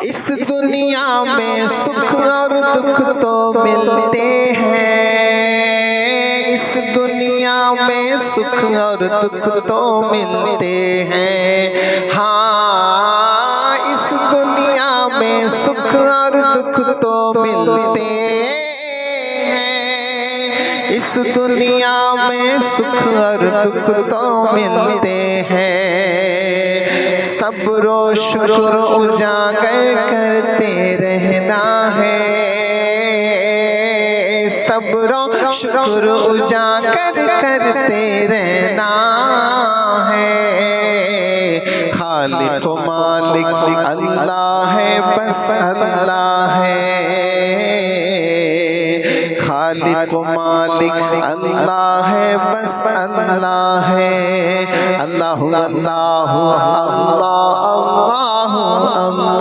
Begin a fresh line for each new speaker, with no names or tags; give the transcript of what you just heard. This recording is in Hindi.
इस दुनिया में सुख और दुख तो मिलते हैं, इस दुनिया में सुख और दुख तो मिलते हैं। हाँ, इस दुनिया में सुख और दुख तो मिलते हैं, इस दुनिया में सुख और दुख तो मिलते हैं। सब्रो शुक्र उजागर करते रहना है, सब्रो शुक्र उजागर करते रहना है। खालिक मालिक अल्लाह है, बस अल्लाह है, खालिक मालिक अल्लाह है, बस अल्लाह है। अल्लाह अल्लाह अल्लाह अल्लाह अल्लाह